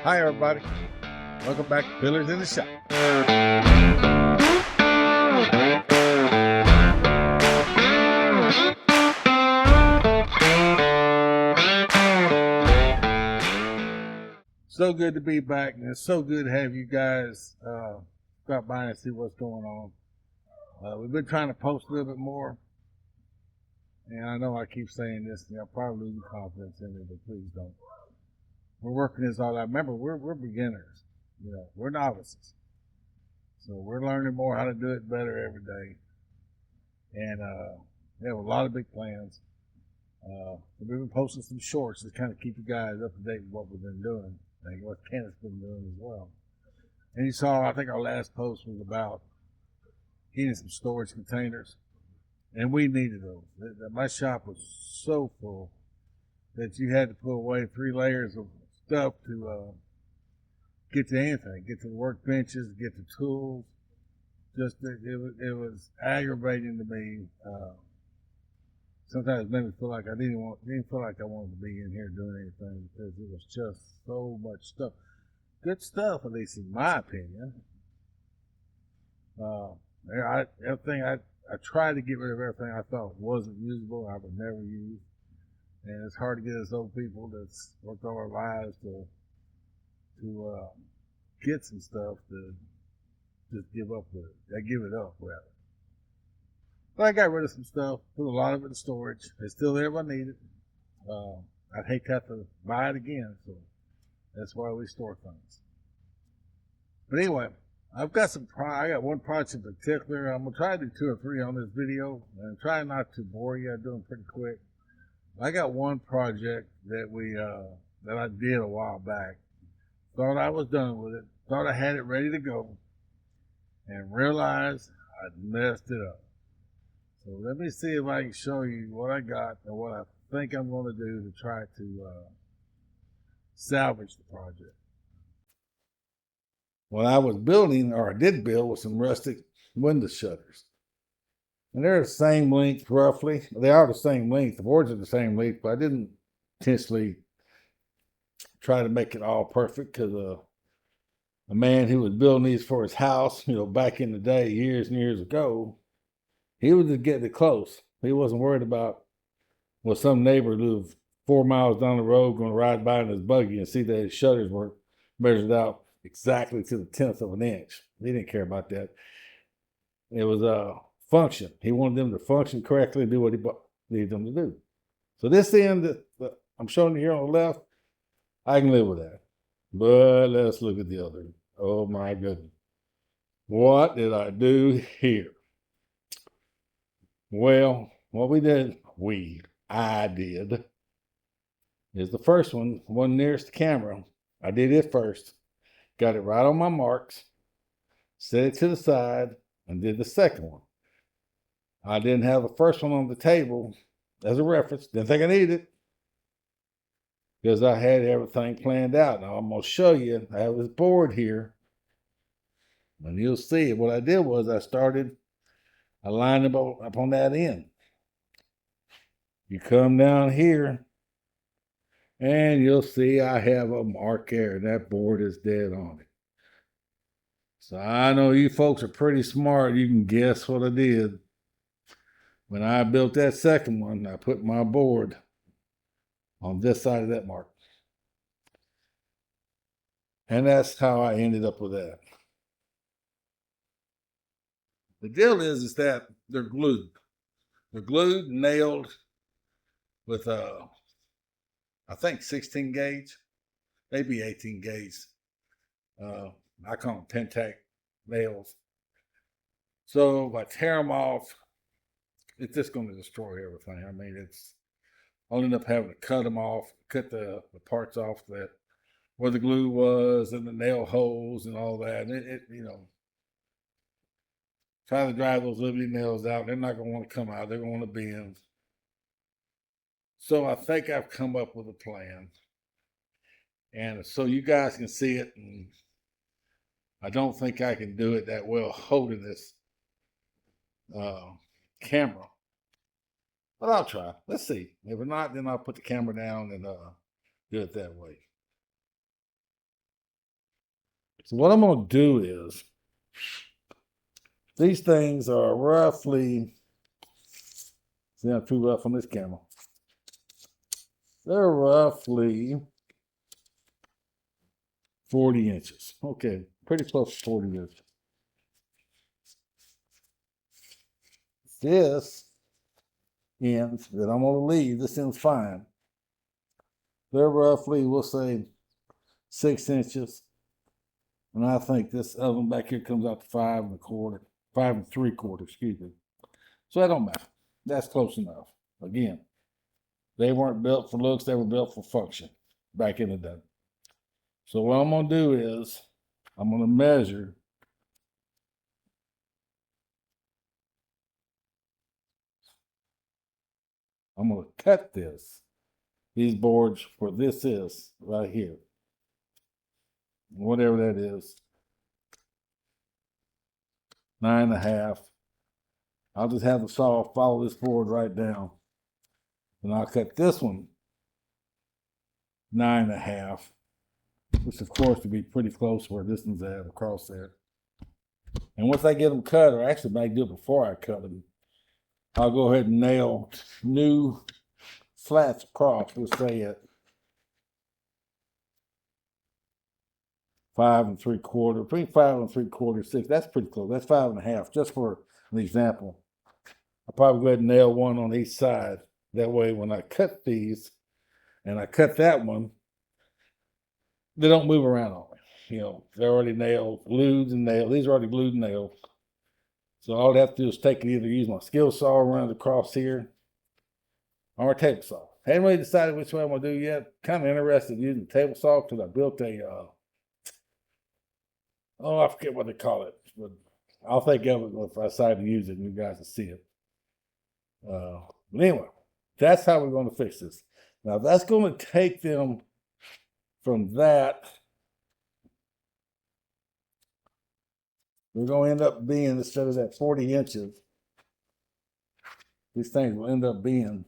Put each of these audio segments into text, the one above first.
Hi, everybody. Welcome back to Pillars in the Shop. So good to be back, and it's so good to have you guys stop by and see what's going on. We've been trying to post a little bit more, and I know I keep saying this, and I'll probably lose confidence in it, but please don't. We're working this all out. Remember, we're beginners. We're novices. So we're learning more how to do it better every day. And we have a lot of big plans. We've been posting some shorts to kind of keep you guys up to date with what we've been doing, and what Candace been doing as well. And you saw, I think our last post was about getting some storage containers, and we needed those. My shop was so full that you had to put away 3 layers of stuff to get to anything, get to the workbenches, get to tools. Just it was aggravating to me. Sometimes it made me feel like I didn't feel like I wanted to be in here doing anything because it was just so much stuff. Good stuff, at least in my opinion. Everything I tried to get rid of everything I thought wasn't usable. I would never use, and it's hard to get us old people that's worked all our lives to get some stuff to just give up with it. I give it up rather. But I got rid of some stuff, put a lot of it in storage. It's still there if I need it. I'd hate to have to buy it again, so that's why we store things. But anyway, I got one project in particular. I'm gonna try to do 2 or 3 on this video, and try not to bore you. I do them pretty quick. I got one project that I did a while back. Thought I was done with it. Thought I had it ready to go, and realized I'd messed it up. So let me see if I can show you what I got and what I think I'm going to do to try to salvage the project. What I was building, or I did build, was some rustic window shutters. And they're the same length, roughly. They are the same length. The boards are the same length, but I didn't intentionally try to make it all perfect because a man who was building these for his house, back in the day, years and years ago, he was just getting it close. He wasn't worried about some neighbor who lived 4 miles down the road going to ride by in his buggy and see that his shutters were measured out exactly to the 10th of an inch. He didn't care about that. It was a function. He wanted them to function correctly and do what he needed them to do. So this end that I'm showing you here on the left, I can live with that. But let's look at the other. Oh my goodness. What did I do here? Well, what I did, is the first one nearest the camera. I did it first, got it right on my marks, set it to the side, and did the second one. I didn't have the first one on the table as a reference. Didn't think I needed it because I had everything planned out. Now I'm going to show you. I have this board here, and you'll see. What I did was I lined them up on that end. You come down here, and you'll see I have a mark there. That board is dead on it. So I know you folks are pretty smart. You can guess what I did. When I built that second one, I put my board on this side of that mark. And that's how I ended up with that. The deal is that they're glued. They're glued, nailed with I think 16 gauge, maybe 18 gauge. I call them pentac nails. So if I tear them off, it's just going to destroy everything. I mean, I'll end up having to cut them off, cut the parts off that where the glue was and the nail holes and all that. And try to drive those Liberty nails out. They're not going to want to come out. They're going to bend. So I think I've come up with a plan. And so you guys can see it. And I don't think I can do it that well holding this camera. But I'll try. Let's see. If not, then I'll put the camera down and do it that way. So what I'm going to do is, these things are roughly, see, I'm too rough on this camera. They're roughly 40 inches. Okay, pretty close to 40 inches. This end that I'm going to leave, this end's fine. They're roughly, we'll say, 6 inches. And I think this other one back here comes out to 5 1/4, 5 3/4, excuse me. So that don't matter. That's close enough. Again, they weren't built for looks, they were built for function back in the day. So what I'm going to do is, I'm going to measure. I'm going to cut these boards where this is right here. Whatever that is. 9 1/2. I'll just have the saw follow this board right down. And I'll cut this one 9 1/2. Which of course would be pretty close where this one's at, across there. And once I get them cut, or actually I might do it before I cut them, I'll go ahead and nail new slats across. We'll say at 5 3/4, between 5 3/4, 6. That's pretty close. That's 5 1/2, just for an example. I'll probably go ahead and nail one on each side. That way, when I cut these, and I cut that one, they don't move around on me. You know, they're already nailed, glued and nailed. These are already glued and nailed. So all I have to do is take and either use my skill saw, run it across here, or a table saw. Haven't really decided which way I'm going to do yet. Kind of interested in using the table saw because I built a, I forget what they call it, but I'll think of it if I decide to use it and you guys will see it. But anyway, that's how we're going to fix this. Now, that's going to take them from that. We're going to end up being, instead of that 40 inches, these things will end up being,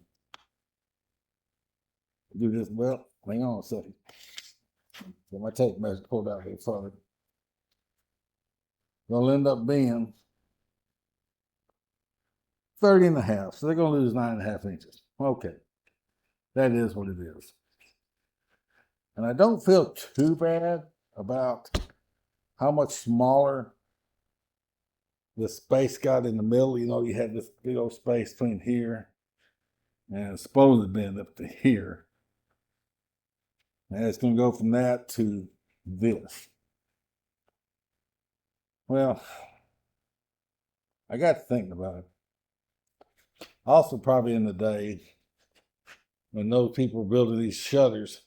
do this, well, hang on a second. Get my tape measure pulled out here further. They'll end up being 30 1/2. So they're going to lose 9 1/2 inches. Okay. That is what it is. And I don't feel too bad about how much smaller the space got in the middle. You know, you had this big old space between here and supposedly being up to here. And it's going to go from that to this. Well, I got to thinking about it. Also, probably in the day when those people were building these shutters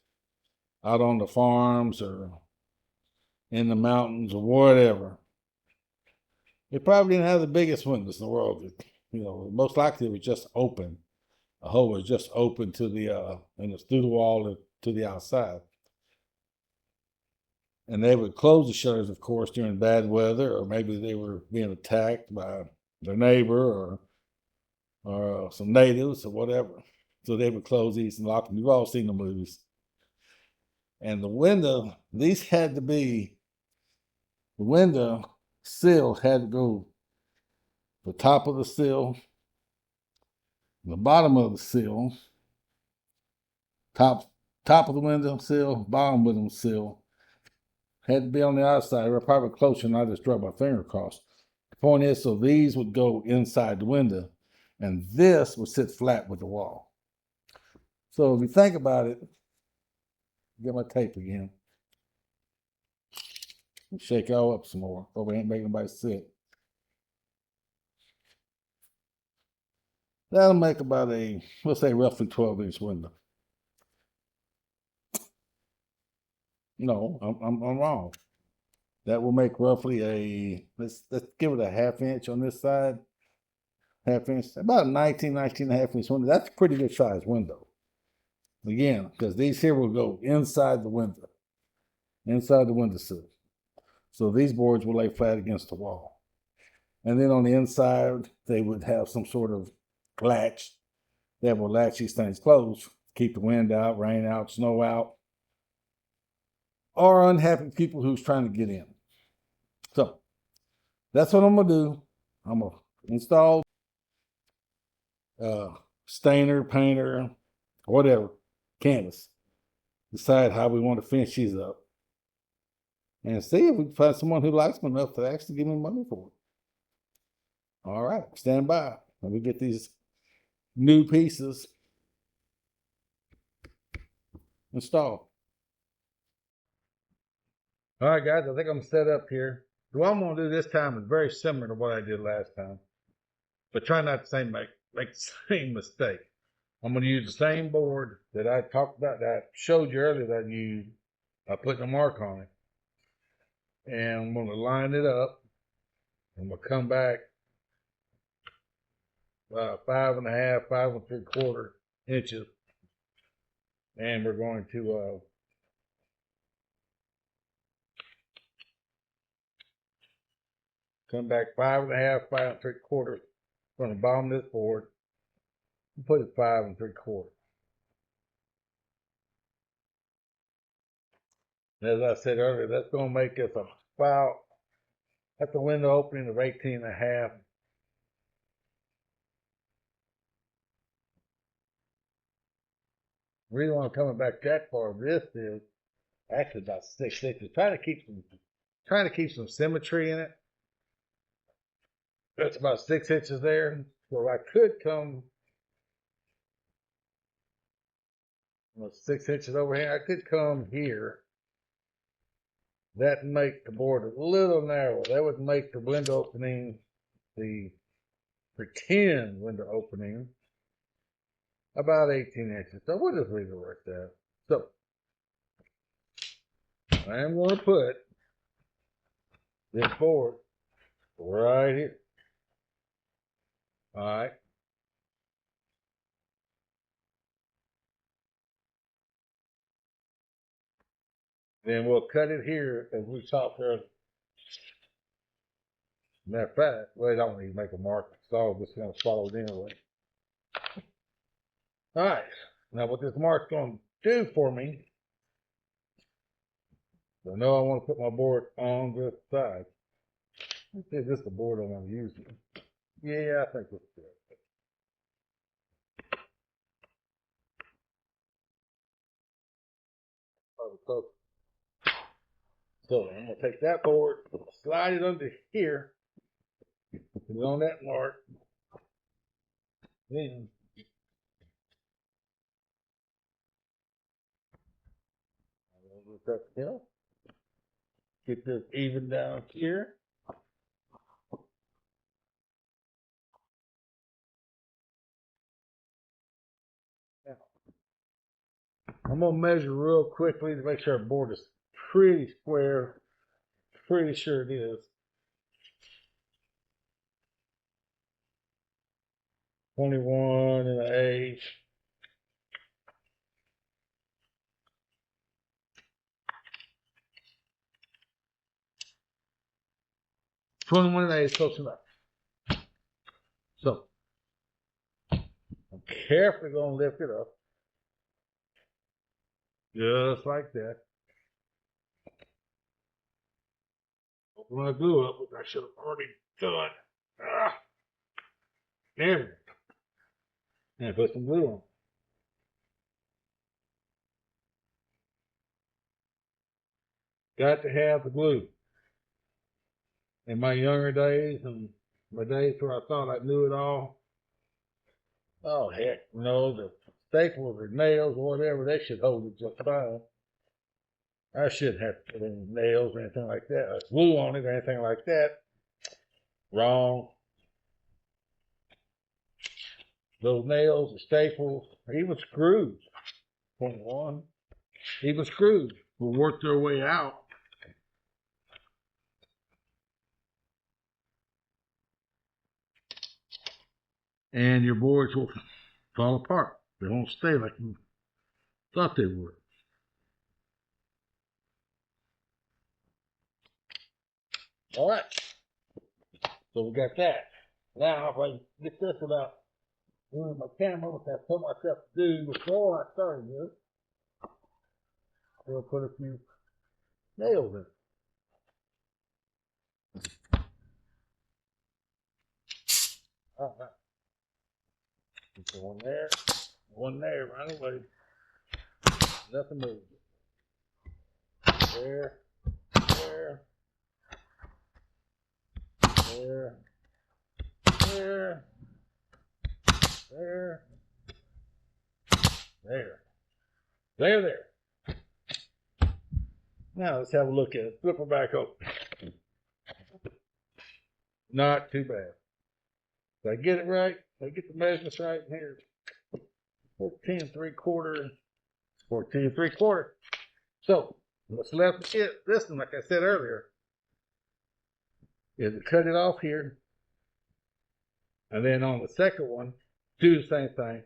out on the farms or in the mountains or whatever, they probably didn't have the biggest windows in the world. You know, most likely it was just open. A hole was just open to the, and it's through the wall to the outside. And they would close the shutters, of course, during bad weather, or maybe they were being attacked by their neighbor or some natives or whatever. So they would close these and lock them. You've all seen the movies. And the window, these had to be, the window sill had to go the top of the sill, the bottom of the sill, top of the window sill, bottom window sill. Had to be on the outside. We're probably closer than I just drug my finger across. The point is, so these would go inside the window, and this would sit flat with the wall. So if you think about it, get my tape again. Shake it all up some more, but we ain't making anybody sit. That'll make about a, let's say, roughly 12-inch window. No, I'm wrong. That will make roughly a, let's give it a 1/2 inch on this side. 1/2 inch, about 19 1/2 inch window. That's a pretty good size window. Again, because these here will go inside the window, inside the windowsill. So these boards will lay flat against the wall. And then on the inside, they would have some sort of latch that will latch these things closed, keep the wind out, rain out, snow out, or unhappy people who's trying to get in. So that's what I'm gonna do. I'm gonna install stainer, painter, whatever, Candace. Decide how we want to finish these up. And see if we can find someone who likes them enough to actually give me money for it. All right, stand by. Let me get these new pieces installed. All right, guys, I think I'm set up here. What I'm going to do this time is very similar to what I did last time, but try not to make the same mistake. I'm going to use the same board that I talked about, that I showed you earlier that I used. I put a mark on it. And I'm going to line it up. And we'll come back 5.5, 5 3/4 inches. And we're going to come back 5.5, 5 3/4 from the bottom of this board. And put it 5 3/4. As I said earlier, that's going to make us that's a window opening of 18.5. The reason why I'm coming back that far, this is actually about 6 inches. Trying to keep some symmetry in it. That's about 6 inches there. So I could come 6 inches over here. I could come here. That make the board a little narrow. That would make the window opening, the pretend window opening, about 18 inches. So we'll just leave it like that. So I am going to put this board right here. All right. Then we'll cut it here as we talked earlier. Matter of fact, well, I don't need to make a mark. It's all just going to follow it anyway. All right. Now what this mark's going to do for me, I know I want to put my board on this side. Is this the board I want to use? Yeah, I think this is good. So I'm going to take that board, slide it under here, put it on that mark. Then get this even down here. Now, I'm going to measure real quickly to make sure our board is pretty square. Pretty sure it is. 21 1/8. Close enough. So I'm carefully going to lift it up. Just like that. Open my glue up, which I should have already done. There we go. And put some glue on. Got to have the glue. In my younger days and my days where I thought I knew it all, oh heck, no, the staples or nails or whatever, they should hold it just fine. I shouldn't have to put any nails or anything like that, or glue on it or anything like that. Wrong. Those nails, the staples, or even screws, 21, even screws will work their way out. And your boards will fall apart. They won't stay like you thought they would. All right. So we got that. Now, if I get this without moving my camera, which I told myself to do before I started this, we'll put a few nails in. All right. One there, one there, right away. Nothing moves. There, there, there, there, there, there. Now let's have a look at it. Flip her back open. Not too bad. Did I get it right? Did I get the measurements right here? 14 3/4. 14 3/4. So what's left of this one, like I said earlier, is to cut it off here. And then on the second one, do the same thing.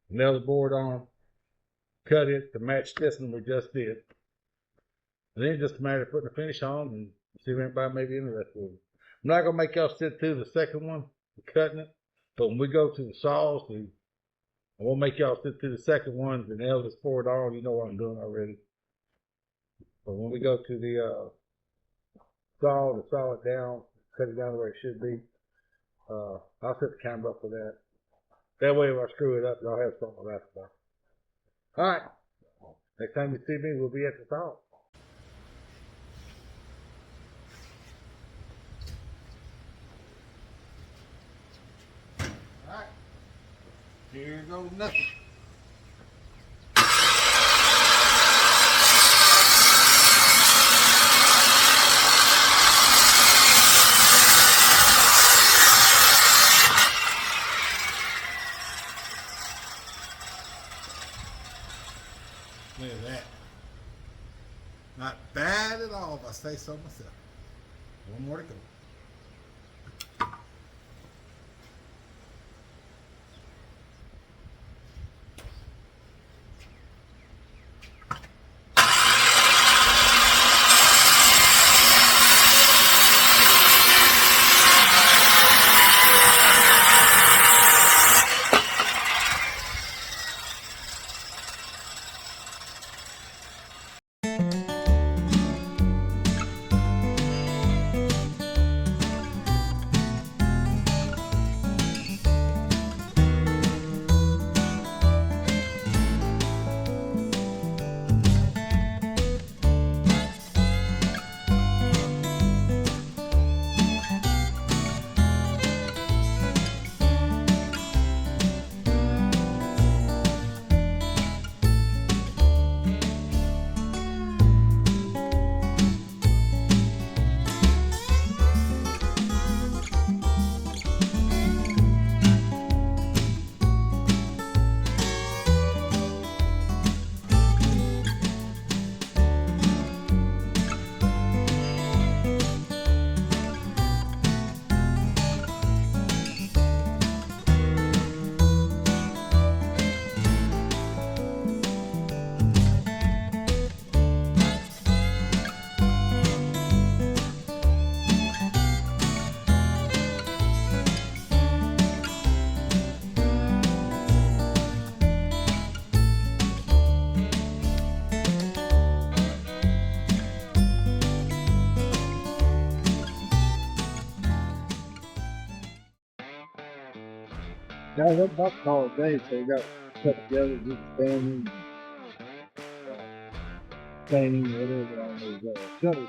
Nail the board on, cut it to match this one we just did. And then just a matter of putting the finish on and see if anybody may be interested in it. I'm not going to make y'all sit through the second one, cutting it. But when we go to the saws, I won't make y'all sit through the second one and nail this board on. You know what I'm doing already. But when we go to the saw to saw it down, cut it down where it should be, I'll set the camera up for that. That way if I screw it up, y'all have something to laugh about. Alright. Next time you see me, we'll be at the saw. Alright. Here goes nothing. Look at that. Not bad at all, if I say so myself. One more to go. Guys, that's about to call it day, so we got cut together, just standing, painting, whatever on those shutters.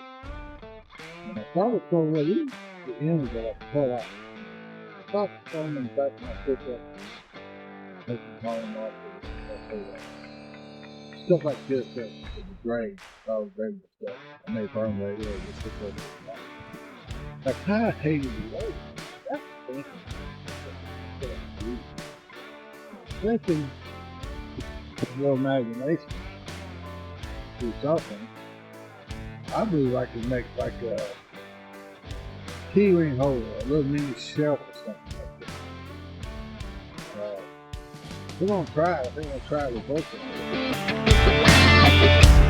And I thought it was going to be the ends that I cut out. I thought the phone in the back of my pickup, making home off stuff like this that was great. I was great with stuff. I made firm radio, just sit there. I kind of hated the way. That's the thing. Thinking more imagination do something. I really like to make like a key ring holder, a little mini shelf or something like that. We're gonna try it. I think we'll try it with both of them.